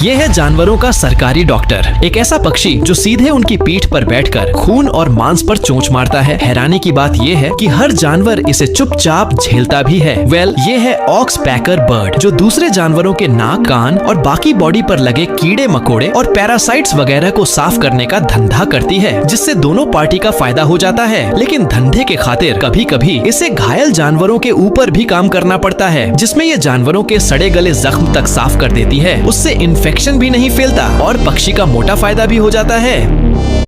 ये है जानवरों का सरकारी डॉक्टर, एक ऐसा पक्षी जो सीधे उनकी पीठ पर बैठकर खून और मांस पर चोंच मारता है। हैरानी की बात ये है कि हर जानवर इसे चुपचाप झेलता भी है। ये है ऑक्स पैकर बर्ड, जो दूसरे जानवरों के नाक, कान और बाकी बॉडी पर लगे कीड़े मकोड़े और पैरासाइट्स वगैरह को साफ करने का धंधा करती है, जिससे दोनों पार्टी का फायदा हो जाता है। लेकिन धंधे के खातिर कभी कभी इसे घायल जानवरों के ऊपर भी काम करना पड़ता है, जिसमें ये जानवरों के सड़े गले जख्म तक साफ कर देती है। उससे इन्फेक्शन भी नहीं फैलता और पक्षी का मोटा फायदा भी हो जाता है।